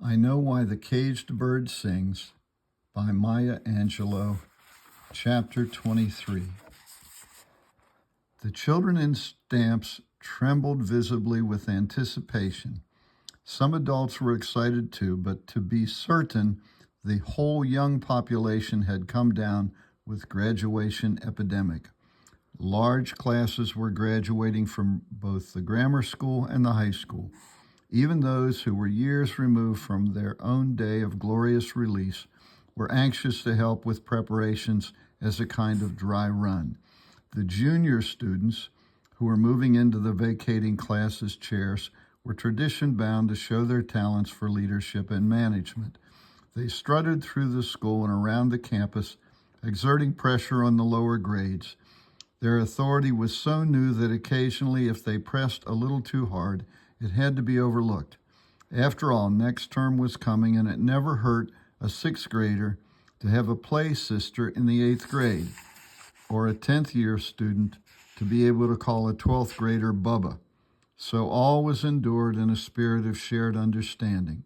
I Know Why the Caged Bird Sings by Maya Angelou, Chapter 23. The children in Stamps trembled visibly with anticipation. Some adults were excited too, but to be certain, the whole young population had come down with graduation epidemic. Large classes were graduating from both the grammar school and the high school. Even those who were years removed from their own day of glorious release were anxious to help with preparations as a kind of dry run. The junior students, who were moving into the vacating classes' chairs, were tradition-bound to show their talents for leadership and management. They strutted through the school and around the campus, exerting pressure on the lower grades. Their authority was so new that occasionally, if they pressed a little too hard, it had to be overlooked. After all, next term was coming, and it never hurt a sixth grader to have a play sister in the eighth grade, or a 10th year student to be able to call a 12th grader Bubba. So all was endured in a spirit of shared understanding.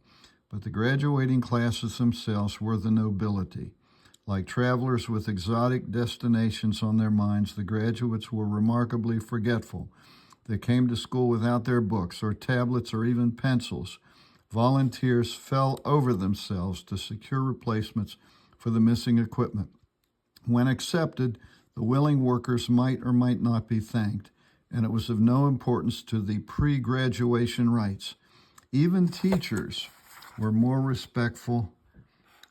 But the graduating classes themselves were the nobility. Like travelers with exotic destinations on their minds, the graduates were remarkably forgetful. They came to school without their books or tablets or even pencils. Volunteers fell over themselves to secure replacements for the missing equipment. When accepted, the willing workers might or might not be thanked, and it was of no importance to the pre-graduation rites. Even teachers were more respectful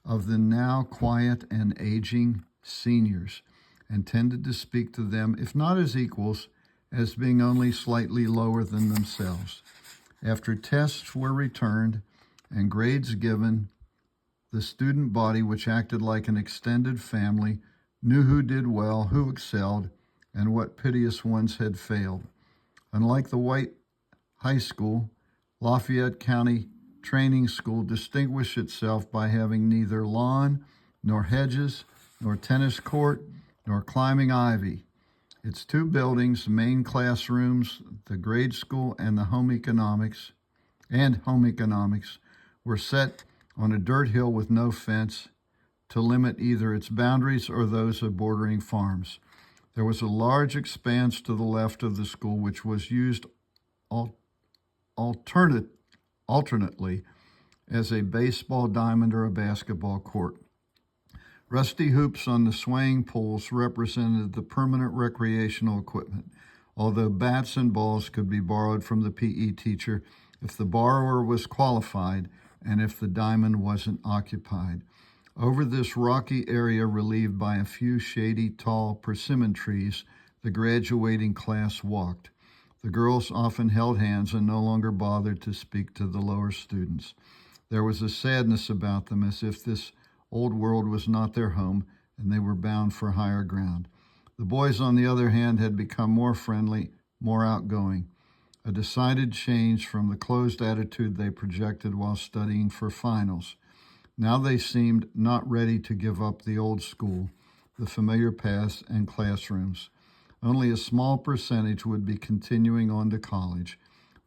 of the now quiet and aging seniors and tended to speak to them, if not as equals, as being only slightly lower than themselves. After tests were returned and grades given, the student body, which acted like an extended family, knew who did well, who excelled, and what piteous ones had failed. Unlike the white high school, Lafayette County Training School distinguished itself by having neither lawn, nor hedges, nor tennis court, nor climbing ivy. Its two buildings, main classrooms, the grade school, and the home economics, were set on a dirt hill with no fence to limit either its boundaries or those of bordering farms. There was a large expanse to the left of the school which was used alternately as a baseball diamond or a basketball court. Rusty hoops on the swaying poles represented the permanent recreational equipment, although bats and balls could be borrowed from the PE teacher if the borrower was qualified and if the diamond wasn't occupied. Over this rocky area, relieved by a few shady, tall persimmon trees, the graduating class walked. The girls often held hands and no longer bothered to speak to the lower students. There was a sadness about them, as if this old world was not their home and they were bound for higher ground. The boys, on the other hand, had become more friendly, more outgoing, a decided change from the closed attitude they projected while studying for finals. Now they seemed not ready to give up the old school, the familiar paths and classrooms. Only a small percentage would be continuing on to college.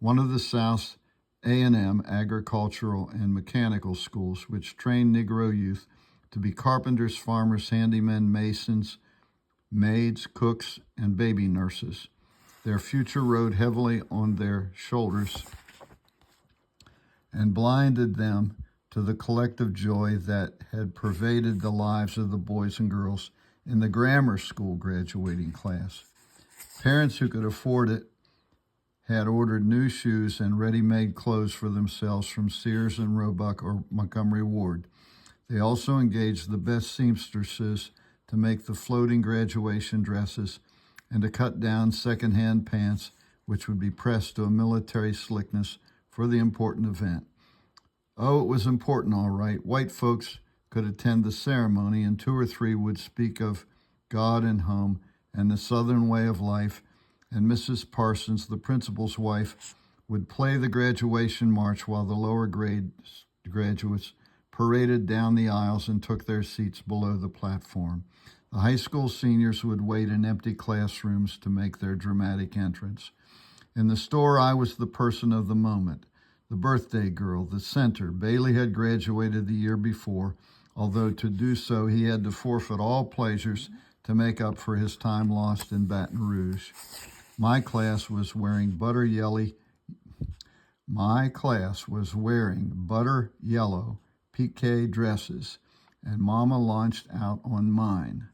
One of the South's A&M agricultural and mechanical schools, which trained Negro youth to be carpenters, farmers, handymen, masons, maids, cooks, and baby nurses. Their future rode heavily on their shoulders and blinded them to the collective joy that had pervaded the lives of the boys and girls in the grammar school graduating class. Parents who could afford it had ordered new shoes and ready-made clothes for themselves from Sears and Roebuck or Montgomery Ward. They also engaged the best seamstresses to make the floating graduation dresses and to cut down second-hand pants, which would be pressed to a military slickness for the important event. Oh, it was important, all right. White folks could attend the ceremony, and two or three would speak of God and home and the Southern way of life, and Mrs. Parsons, the principal's wife, would play the graduation march while the lower grade graduates paraded down the aisles and took their seats below the platform. The high school seniors would wait in empty classrooms to make their dramatic entrance. In the store, I was the person of the moment. The birthday girl, the center. Bailey had graduated the year before, although to do so he had to forfeit all pleasures to make up for his time lost in Baton Rouge. My class was wearing butter yellow piqué dresses, and Mama launched out on mine.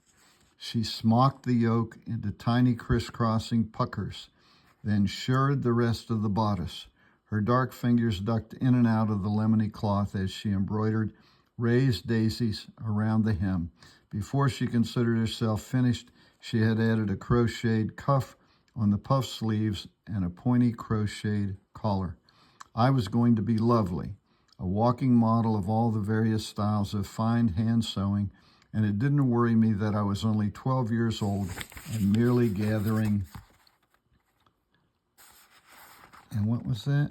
She smocked the yoke into tiny crisscrossing puckers, then shirred the rest of the bodice. Her dark fingers ducked in and out of the lemony cloth as she embroidered raised daisies around the hem. Before she considered herself finished, she had added a crocheted cuff on the puff sleeves and a pointy crocheted collar. I was going to be lovely, a walking model of all the various styles of fine hand sewing, and it didn't worry me that I was only 12 years old and merely gathering. And what was that?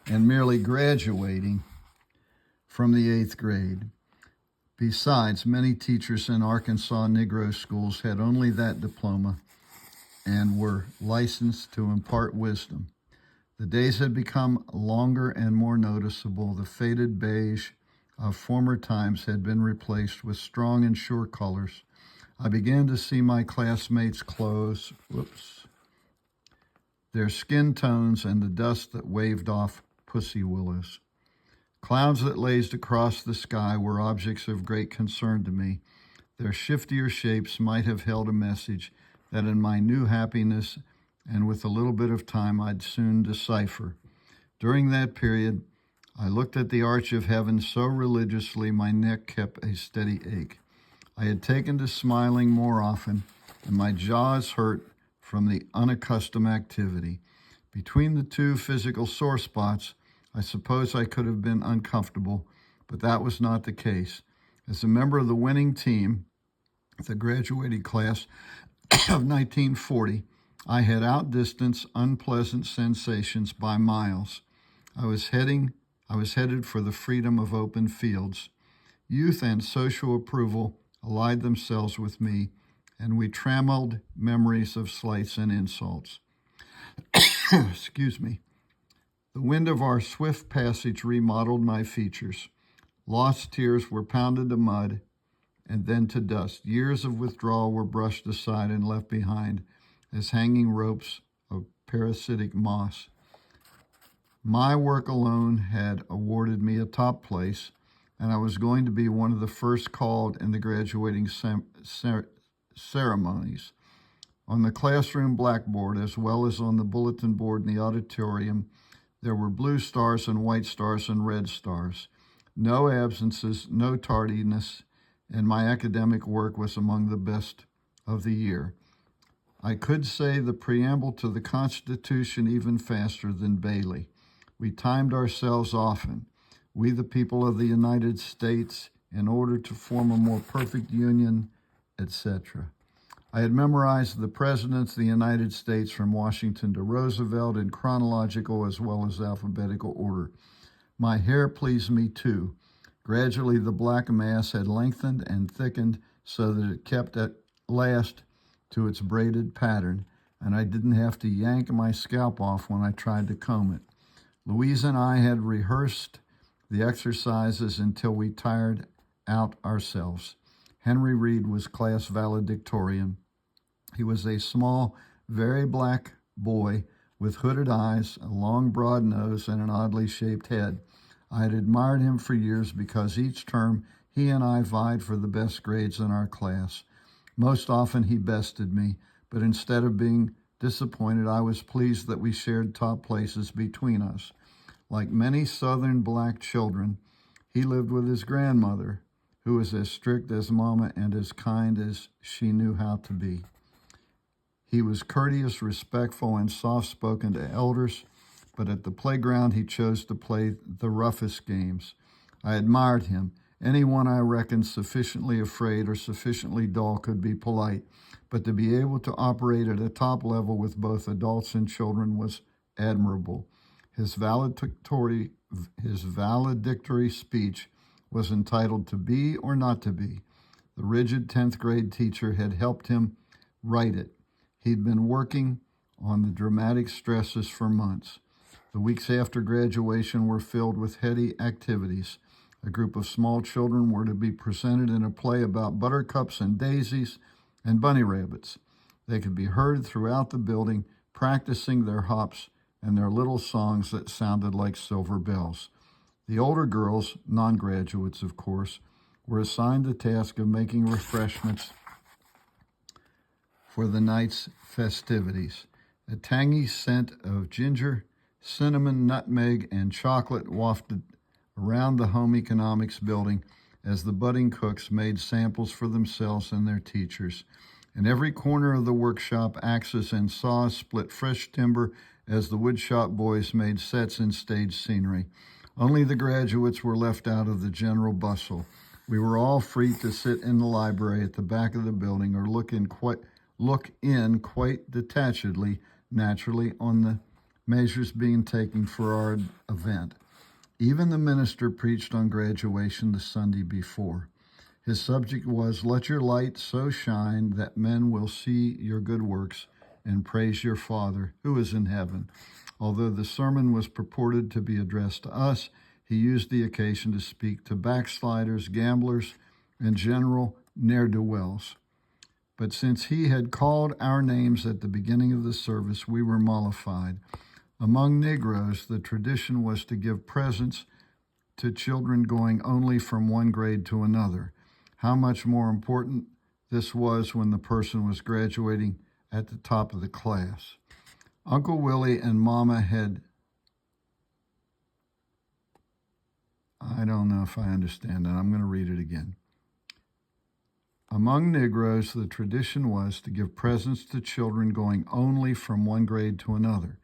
And merely graduating from the 8th grade. Besides, many teachers in Arkansas Negro schools had only that diploma and were licensed to impart wisdom. The days had become longer and more noticeable. The faded beige of former times had been replaced with strong and sure colors. I began to see my classmates' clothes, their skin tones, and the dust that waved off pussy willows. Clouds that lazed across the sky were objects of great concern to me. Their shiftier shapes might have held a message that in my new happiness and with a little bit of time I'd soon decipher. During that period, I looked at the arch of heaven so religiously my neck kept a steady ache. I had taken to smiling more often, and my jaws hurt from the unaccustomed activity. Between the two physical sore spots, I suppose I could have been uncomfortable, but that was not the case. As a member of the winning team, the graduating class of 1940, I had outdistanced unpleasant sensations by miles. I was headed for the freedom of open fields. Youth and social approval allied themselves with me, and we trammeled memories of slights and insults. Excuse me. The wind of our swift passage remodeled my features. Lost tears were pounded to mud and then to dust. Years of withdrawal were brushed aside and left behind as hanging ropes of parasitic moss. My work alone had awarded me a top place, and I was going to be one of the first called in the graduating ceremonies. On the classroom blackboard, as well as on the bulletin board in the auditorium, there were blue stars and white stars and red stars. No absences, no tardiness, and my academic work was among the best of the year. I could say the preamble to the Constitution even faster than Bailey. We timed ourselves often, we the people of the United States, in order to form a more perfect union, etc. I had memorized the presidents of the United States from Washington to Roosevelt in chronological as well as alphabetical order. My hair pleased me too. Gradually, the black mass had lengthened and thickened so that it kept at last to its braided pattern, and I didn't have to yank my scalp off when I tried to comb it. Louise and I had rehearsed the exercises until we tired out ourselves. Henry Reed was class valedictorian. He was a small, very black boy with hooded eyes, a long, broad nose, and an oddly shaped head. I had admired him for years because each term he and I vied for the best grades in our class. Most often he bested me, but instead of being disappointed, I was pleased that we shared top places between us. Like many Southern black children, he lived with his grandmother, who was as strict as Mama and as kind as she knew how to be. He was courteous, respectful, and soft-spoken to elders, but at the playground he chose to play the roughest games. I admired him. Anyone I reckoned sufficiently afraid or sufficiently dull could be polite, but to be able to operate at a top level with both adults and children was admirable. His valedictory speech was entitled "To Be or Not to Be." The rigid 10th grade teacher had helped him write it. He'd been working on the dramatic stresses for months. The weeks after graduation were filled with heady activities. A group of small children were to be presented in a play about buttercups and daisies and bunny rabbits. They could be heard throughout the building, practicing their hops and their little songs that sounded like silver bells. The older girls, non-graduates of course, were assigned the task of making refreshments for the night's festivities. A tangy scent of ginger, cinnamon, nutmeg, and chocolate wafted around the home economics building as the budding cooks made samples for themselves and their teachers. In every corner of the workshop, axes and saws split fresh timber as the woodshop boys made sets and stage scenery. Only the graduates were left out of the general bustle. We were all free to sit in the library at the back of the building or look in quite detachedly, naturally, on the measures being taken for our event. Even the minister preached on graduation the Sunday before. His subject was, "Let your light so shine that men will see your good works and praise your Father who is in heaven." Although the sermon was purported to be addressed to us, he used the occasion to speak to backsliders, gamblers, and general ne'er-do-wells. But since he had called our names at the beginning of the service, we were mollified. Among Negroes, the tradition was to give presents to children going only from one grade to another. How much more important this was when the person was graduating at the top of the class. Uncle Willie and Mama had, I don't know if I understand that. I'm going to read it again. Among Negroes, the tradition was to give presents to children going only from one grade to another.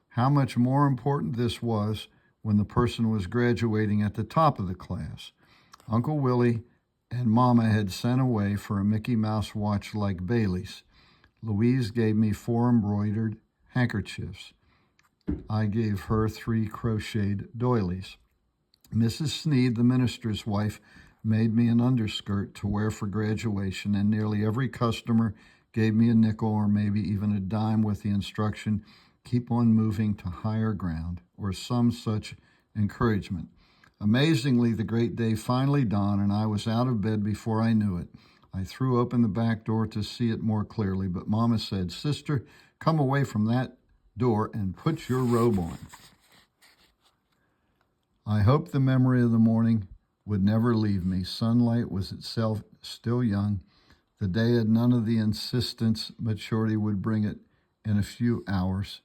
How much more important this was when the person was graduating at the top of the class. Uncle Willie and Mama had sent away for a Mickey Mouse watch like Bailey's. Louise gave me 4 embroidered handkerchiefs. I gave her 3 crocheted doilies. Mrs. Sneed, the minister's wife, made me an underskirt to wear for graduation, and nearly every customer gave me a nickel or maybe even a dime with the instruction, "Keep on moving to higher ground," or some such encouragement. Amazingly, the great day finally dawned, and I was out of bed before I knew it. I threw open the back door to see it more clearly, but Mama said, "Sister, come away from that door and put your robe on." I hoped the memory of the morning would never leave me. Sunlight was itself still young. The day had none of the insistence maturity would bring it in a few hours.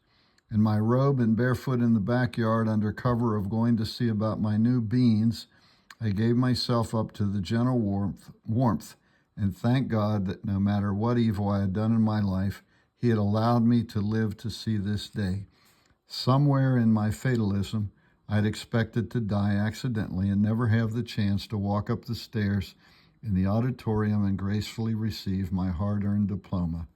In my robe and barefoot in the backyard under cover of going to see about my new beans, I gave myself up to the gentle warmth and thanked God that no matter what evil I had done in my life, he had allowed me to live to see this day. Somewhere in my fatalism, I had expected to die accidentally and never have the chance to walk up the stairs in the auditorium and gracefully receive my hard-earned diploma.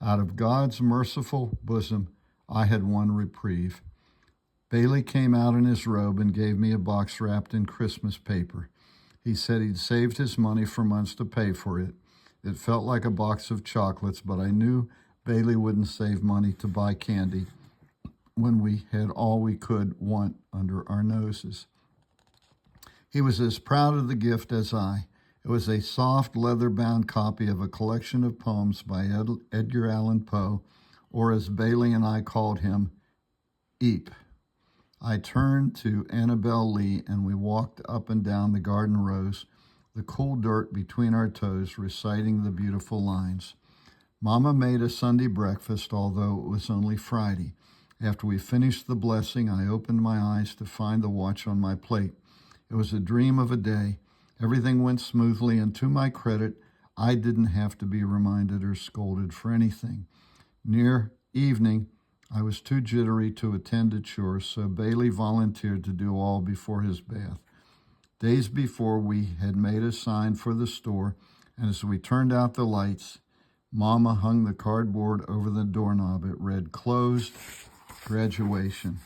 Out of God's merciful bosom, I had won reprieve. Bailey came out in his robe and gave me a box wrapped in Christmas paper. He said he'd saved his money for months to pay for it. It felt like a box of chocolates, but I knew Bailey wouldn't save money to buy candy when we had all we could want under our noses. He was as proud of the gift as I. It was a soft, leather-bound copy of a collection of poems by Edgar Allan Poe, or as Bailey and I called him, Eep. I turned to Annabelle Lee, and we walked up and down the garden rows, the cool dirt between our toes, reciting the beautiful lines. Mama made a Sunday breakfast, although it was only Friday. After we finished the blessing, I opened my eyes to find the watch on my plate. It was a dream of a day. Everything went smoothly, and to my credit, I didn't have to be reminded or scolded for anything. Near evening, I was too jittery to attend to chores, so Bailey volunteered to do all before his bath. Days before, we had made a sign for the store, and as we turned out the lights, Mama hung the cardboard over the doorknob. It read, "Closed Graduation."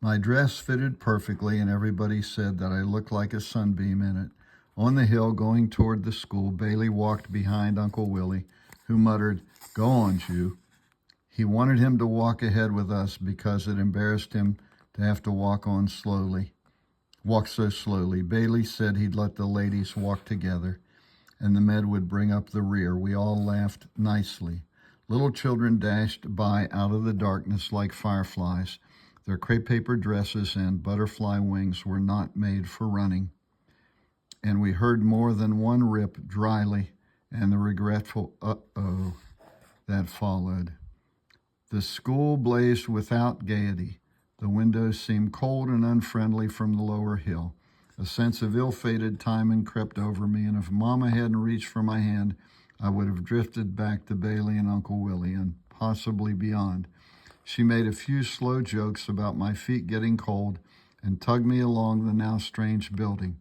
My dress fitted perfectly, and everybody said that I looked like a sunbeam in it. On the hill going toward the school, Bailey walked behind Uncle Willie, who muttered, "Go on, Jew." He wanted him to walk ahead with us because it embarrassed him to have to walk so slowly. Bailey said he'd let the ladies walk together, and the men would bring up the rear. We all laughed nicely. Little children dashed by out of the darkness like fireflies. Their crepe paper dresses and butterfly wings were not made for running. And we heard more than one rip dryly, and the regretful "uh-oh" that followed. The school blazed without gaiety. The windows seemed cold and unfriendly from the lower hill. A sense of ill-fated timing crept over me, and if Mama hadn't reached for my hand, I would have drifted back to Bailey and Uncle Willie, and possibly beyond. She made a few slow jokes about my feet getting cold and tugged me along the now strange building.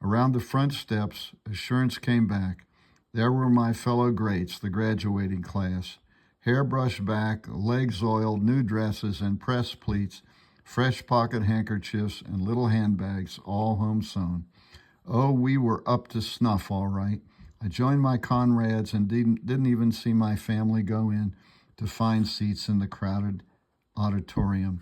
Around the front steps, assurance came back. There were my fellow greats, the graduating class. Hair brushed back, legs oiled, new dresses and pressed pleats, fresh pocket handkerchiefs and little handbags, all home sewn. Oh, we were up to snuff, all right. I joined my comrades and didn't even see my family go in to find seats in the crowded auditorium.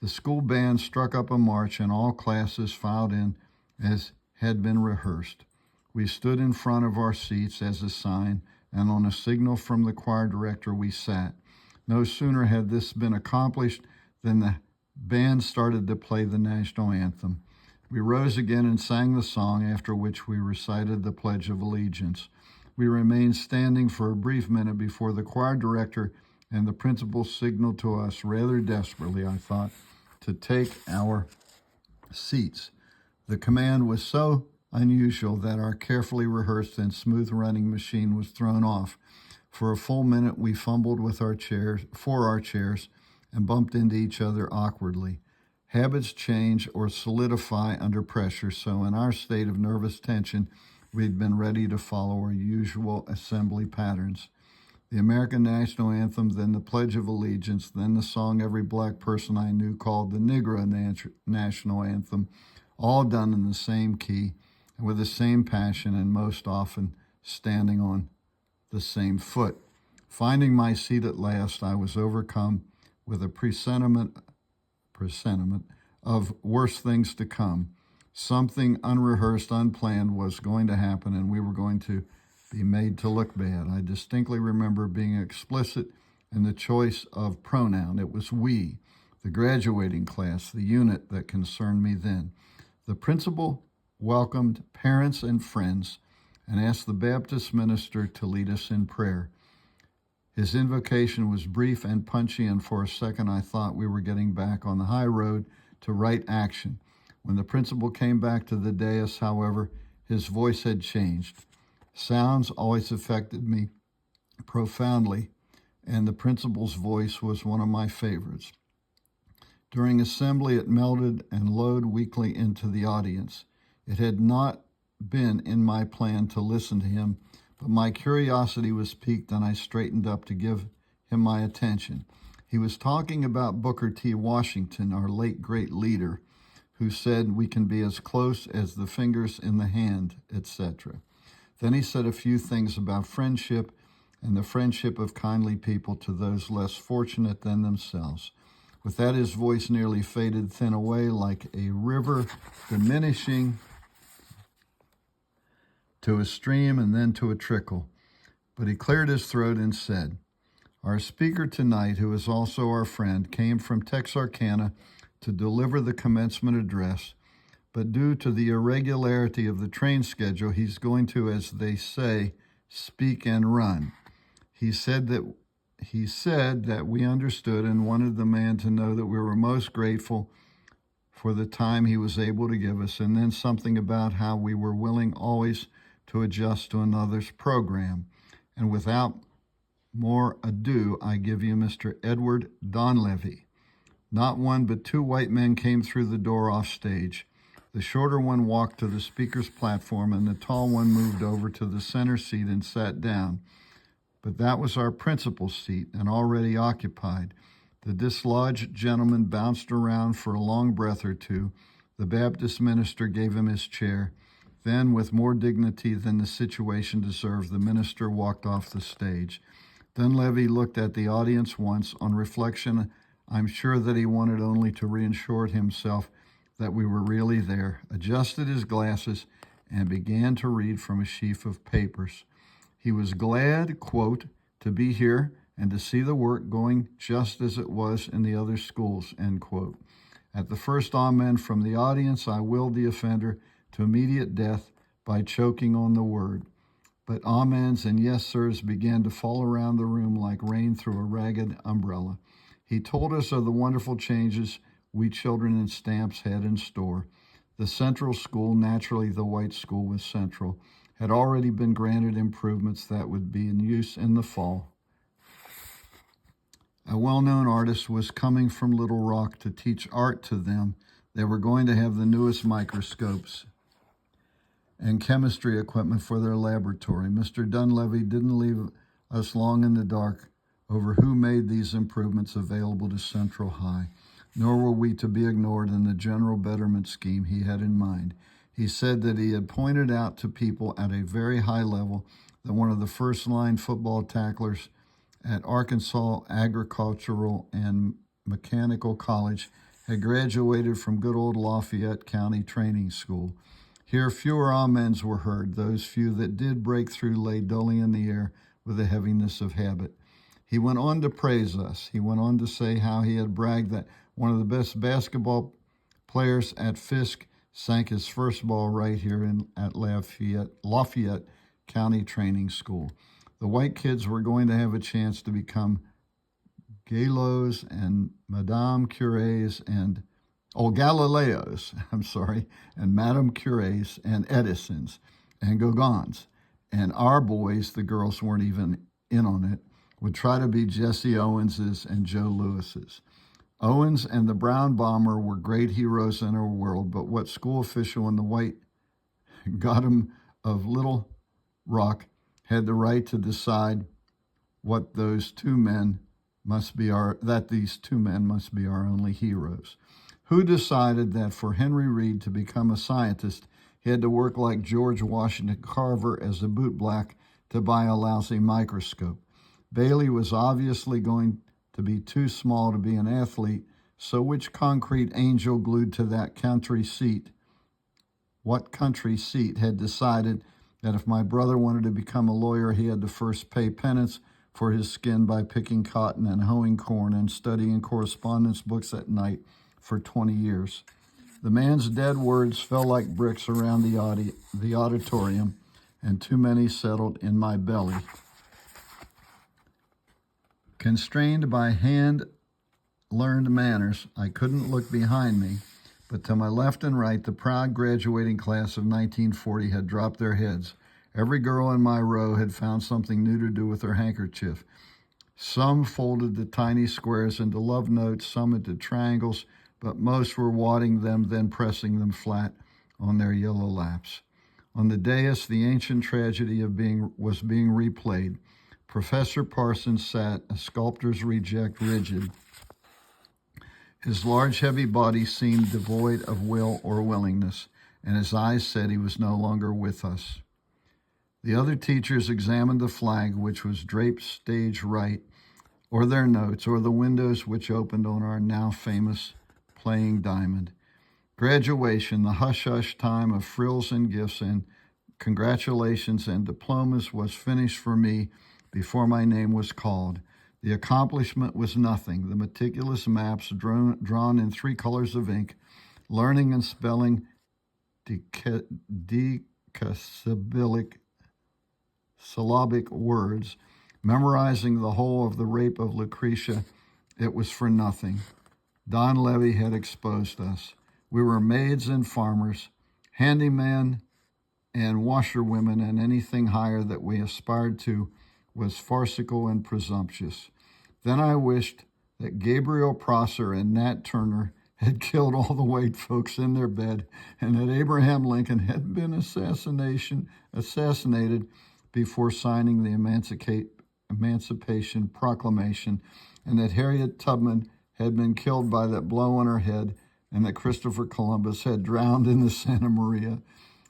The school band struck up a march and all classes filed in as had been rehearsed. We stood in front of our seats as a sign, and on a signal from the choir director we sat. No sooner had this been accomplished than the band started to play the national anthem. We rose again and sang the song, after which we recited the Pledge of Allegiance. We remained standing for a brief minute before the choir director and the principal signaled to us, rather desperately, I thought, to take our seats. The command was so unusual that our carefully rehearsed and smooth-running machine was thrown off. For a full minute, we fumbled with our chairs, and bumped into each other awkwardly. Habits change or solidify under pressure, so in our state of nervous tension, we'd been ready to follow our usual assembly patterns. The American National Anthem, then the Pledge of Allegiance, then the song every black person I knew called the Negro National Anthem, all done in the same key and with the same passion and most often standing on the same foot. Finding my seat at last, I was overcome with a presentiment of worse things to come. Something unrehearsed, unplanned was going to happen, and we were going to be made to look bad. I distinctly remember being explicit in the choice of pronoun. It was we, the graduating class, the unit that concerned me then. The principal welcomed parents and friends and asked the Baptist minister to lead us in prayer. His invocation was brief and punchy, and for a second I thought we were getting back on the high road to right action. When the principal came back to the dais, however, his voice had changed. Sounds always affected me profoundly, and the principal's voice was one of my favorites. During assembly, it melded and flowed weakly into the audience. It had not been in my plan to listen to him, but my curiosity was piqued, and I straightened up to give him my attention. He was talking about Booker T. Washington, our late great leader, who said we can be as close as the fingers in the hand, etc. Then he said a few things about friendship and the friendship of kindly people to those less fortunate than themselves. With that, his voice nearly faded thin away like a river diminishing to a stream and then to a trickle. But he cleared his throat and said, "Our speaker tonight, who is also our friend, came from Texarkana to deliver the commencement address, but due to the irregularity of the train schedule, he's going to, as they say, speak and run." He said that we understood and wanted the man to know that we were most grateful for the time he was able to give us, and then something about how we were willing always to adjust to another's program. And without more ado, I give you Mr. Edward Donlevy. Not one, but two white men came through the door off stage. The shorter one walked to the speaker's platform, and the tall one moved over to the center seat and sat down. But that was our principal's seat, and already occupied. The dislodged gentleman bounced around for a long breath or two. The Baptist minister gave him his chair. Then, with more dignity than the situation deserved, the minister walked off the stage. Dunleavy looked at the audience once. On reflection, I'm sure that he wanted only to reassure himself that we were really there, adjusted his glasses, and began to read from a sheaf of papers. He was glad, quote, to be here and to see the work going just as it was in the other schools, end quote. At the first amen from the audience, I willed the offender to immediate death by choking on the word. But amens and yes sirs began to fall around the room like rain through a ragged umbrella. He told us of the wonderful changes we children in Stamps had in store. The Central School, naturally the white school was central, had already been granted improvements that would be in use in the fall. A well-known artist was coming from Little Rock to teach art to them. They were going to have the newest microscopes and chemistry equipment for their laboratory. Mr. Dunleavy didn't leave us long in the dark over who made these improvements available to Central High, nor were we to be ignored in the general betterment scheme he had in mind. He said that he had pointed out to people at a very high level that one of the first-line football tacklers at Arkansas Agricultural and Mechanical College had graduated from good old Lafayette County Training School. Here fewer amens were heard. Those few that did break through lay dully in the air with the heaviness of habit. He went on to praise us. He went on to say how he had bragged that one of the best basketball players at Fisk sank his first ball right here at Lafayette County Training School. The white kids were going to have a chance to become Galos and Madame Curies and Galileos, and Madame Curies and Edisons and Gauguins. And our boys, the girls weren't even in on it, would try to be Jesse Owenses and Joe Lewises. Owens and the Brown Bomber were great heroes in our world, but what school official in the white Gotham of Little Rock had the right to decide that these two men must be our only heroes? Who decided that for Henry Reed to become a scientist, he had to work like George Washington Carver as a bootblack to buy a lousy microscope? Bailey was obviously going to be too small to be an athlete, so which concrete angel glued to that country seat? What country seat had decided that if my brother wanted to become a lawyer, he had to first pay penance for his skin by picking cotton and hoeing corn and studying correspondence books at night for 20 years. The man's dead words fell like bricks around the auditorium, and too many settled in my belly. Constrained by hand-learned manners, I couldn't look behind me, but to my left and right, the proud graduating class of 1940 had dropped their heads. Every girl in my row had found something new to do with her handkerchief. Some folded the tiny squares into love notes, some into triangles, but most were wadding them, then pressing them flat on their yellow laps. On the dais, the ancient tragedy was being replayed. Professor Parsons sat, a sculptor's reject, rigid. His large, heavy body seemed devoid of will or willingness, and his eyes said he was no longer with us. The other teachers examined the flag, which was draped stage right, or their notes, or the windows which opened on our now famous playing diamond. Graduation, the hush-hush time of frills and gifts and congratulations and diplomas, was finished for me before my name was called. The accomplishment was nothing. The meticulous maps drawn in 3 colors of ink, learning and spelling decasyllabic words, memorizing the whole of the Rape of Lucretia, it was for nothing. Dunleavy had exposed us. We were maids and farmers, handymen and washerwomen, and anything higher that we aspired to was farcical and presumptuous. Then I wished that Gabriel Prosser and Nat Turner had killed all the white folks in their bed, and that Abraham Lincoln had been assassinated before signing the Emancipation Proclamation, and that Harriet Tubman had been killed by that blow on her head, and that Christopher Columbus had drowned in the Santa Maria.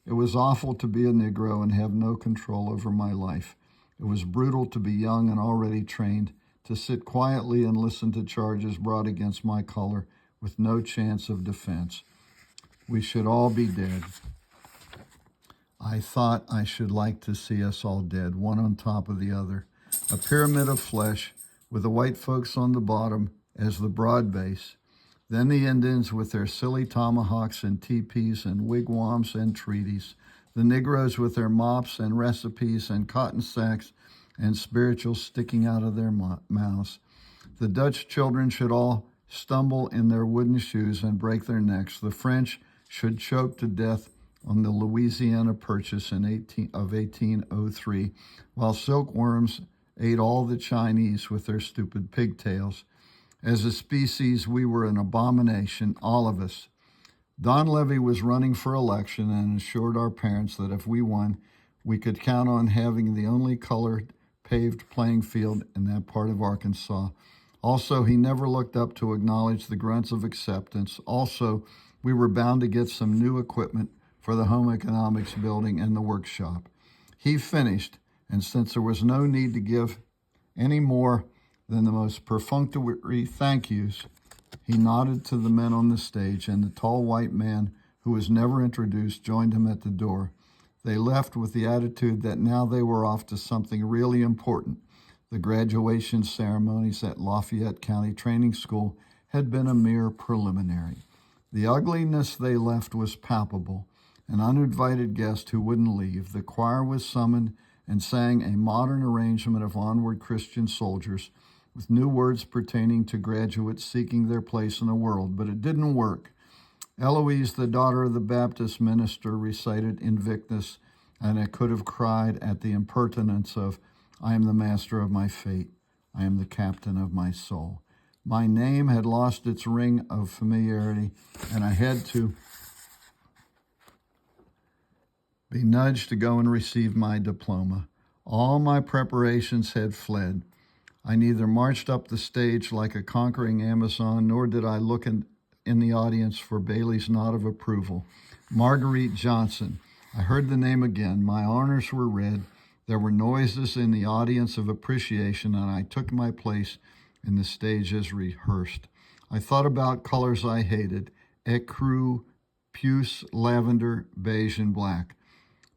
It was awful to be a Negro and have no control over my life. It was brutal to be young and already trained, to sit quietly and listen to charges brought against my color with no chance of defense. We should all be dead. I thought I should like to see us all dead, one on top of the other. A pyramid of flesh with the white folks on the bottom as the broad base. Then the Indians with their silly tomahawks and teepees and wigwams and treaties. The Negroes with their mops and recipes and cotton sacks and spirituals sticking out of their mouths. The Dutch children should all stumble in their wooden shoes and break their necks. The French should choke to death on the Louisiana Purchase of 1803, while silkworms ate all the Chinese with their stupid pigtails. As a species, we were an abomination, all of us. Don Levy was running for election and assured our parents that if we won, we could count on having the only colored paved playing field in that part of Arkansas. Also, he never looked up to acknowledge the grunts of acceptance. Also, we were bound to get some new equipment for the home economics building and the workshop. He finished, and since there was no need to give any more than the most perfunctory thank yous, he nodded to the men on the stage, and the tall white man, who was never introduced, joined him at the door. They left with the attitude that now they were off to something really important. The graduation ceremonies at Lafayette County Training School had been a mere preliminary. The ugliness they left was palpable. An uninvited guest who wouldn't leave. The choir was summoned and sang a modern arrangement of Onward Christian Soldiers with new words pertaining to graduates seeking their place in the world, but it didn't work. Eloise, the daughter of the Baptist minister, recited Invictus, and I could have cried at the impertinence of, I am the master of my fate. I am the captain of my soul. My name had lost its ring of familiarity, and I had to be nudged to go and receive my diploma. All my preparations had fled. I neither marched up the stage like a conquering Amazon, nor did I look in the audience for Bailey's nod of approval. Marguerite Johnson. I heard the name again. My honors were read. There were noises in the audience of appreciation, and I took my place in the stage as rehearsed. I thought about colors I hated: ecru, puce, lavender, beige, and black.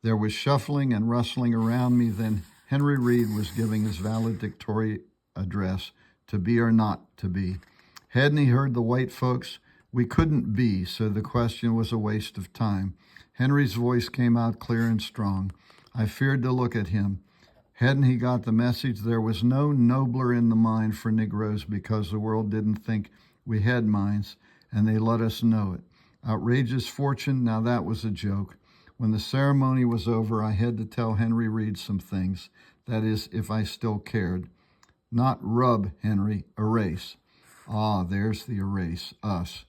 There was shuffling and rustling around me. Then Henry Reed was giving his valedictory address, to be or not to be. Hadn't he heard the white folks? We couldn't be, so the question was a waste of time. Henry's voice came out clear and strong. I feared to look at him. Hadn't he got the message? There was no nobler in the mind for Negroes because the world didn't think we had minds, and they let us know it. Outrageous fortune, now that was a joke. When the ceremony was over, I had to tell Henry Reed some things. That is, if I still cared. Not rub, Henry, erase. Ah, there's the erase, us.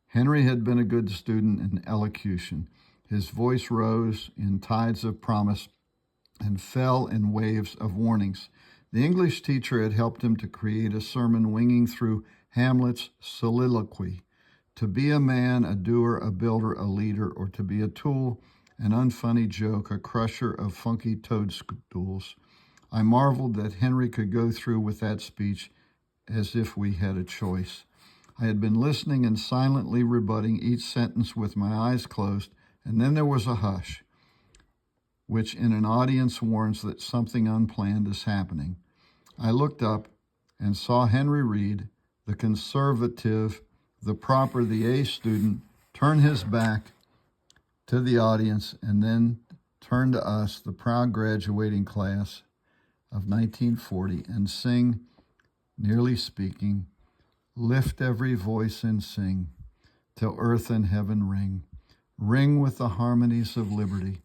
Henry had been a good student in elocution. His voice rose in tides of promise and fell in waves of warnings. The English teacher had helped him to create a sermon winging through Hamlet's soliloquy. To be a man, a doer, a builder, a leader, or to be a tool, an unfunny joke, a crusher of funky toadstools. I marveled that Henry could go through with that speech as if we had a choice. I had been listening and silently rebutting each sentence with my eyes closed, and then there was a hush, which in an audience warns that something unplanned is happening. I looked up and saw Henry Reed, the conservative, the proper, the A student, turn his back to the audience and then turn to us, the proud graduating class of 1940, and sing, nearly speaking, lift every voice and sing, till earth and heaven ring, ring with the harmonies of liberty.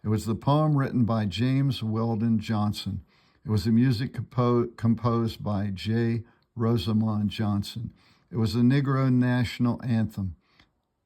It was the poem written by James Weldon Johnson. It was the music composed by J. Rosamond Johnson. It was the Negro national anthem.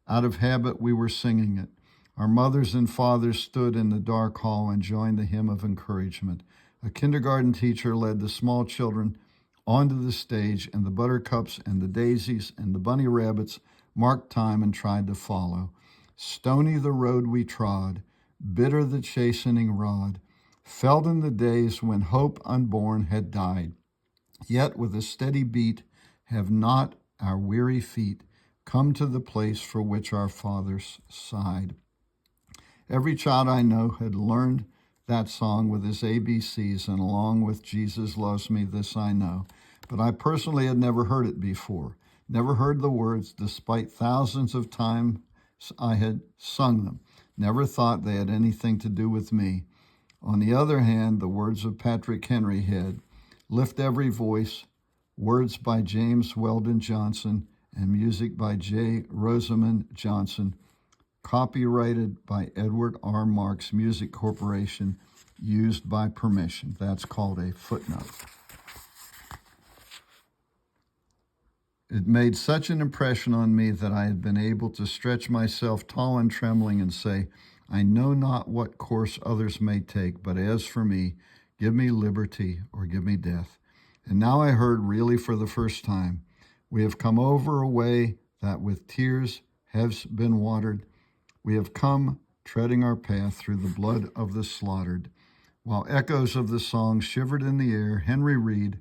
Out of habit, we were singing it. Our mothers and fathers stood in the dark hall and joined the hymn of encouragement. A kindergarten teacher led the small children onto the stage, and the buttercups and the daisies and the bunny rabbits marked time and tried to follow. Stony the road we trod, bitter the chastening rod, felt in the days when hope unborn had died. Yet with a steady beat have not our weary feet come to the place for which our fathers sighed. Every child I know had learned that song with his ABCs, and along with Jesus Loves Me, This I Know. But I personally had never heard it before, never heard the words, despite thousands of times I had sung them. Never thought they had anything to do with me. On the other hand, the words of Patrick Henry had Lift Every Voice, words by James Weldon Johnson, and music by J. Rosamond Johnson, copyrighted by Edward R. Marks Music Corporation, used by permission. That's called a footnote. It made such an impression on me that I had been able to stretch myself tall and trembling and say, I know not what course others may take, but as for me, give me liberty or give me death. And now I heard really for the first time, we have come over a way that with tears has been watered. We have come treading our path through the blood of the slaughtered. While echoes of the song shivered in the air, Henry Reed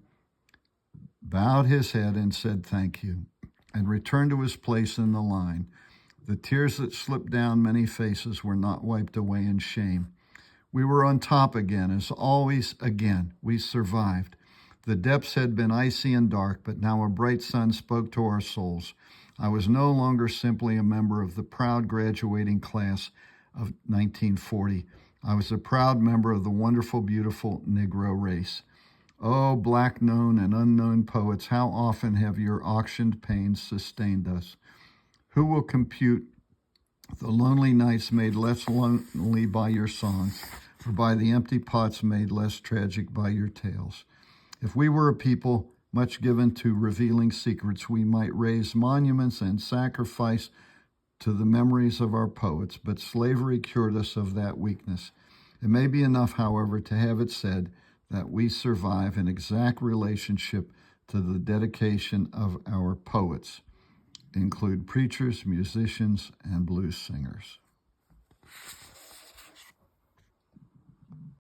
bowed his head and said thank you, and returned to his place in the line. The tears that slipped down many faces were not wiped away in shame. We were on top again, as always again. We survived. The depths had been icy and dark, but now a bright sun spoke to our souls. I was no longer simply a member of the proud graduating class of 1940. I was a proud member of the wonderful, beautiful Negro race. Oh, black known and unknown poets, how often have your auctioned pains sustained us? Who will compute the lonely nights made less lonely by your songs, or by the empty pots made less tragic by your tales? If we were a people much given to revealing secrets, we might raise monuments and sacrifice to the memories of our poets, but slavery cured us of that weakness. It may be enough, however, to have it said that we survive in exact relationship to the dedication of our poets, include preachers, musicians, and blues singers.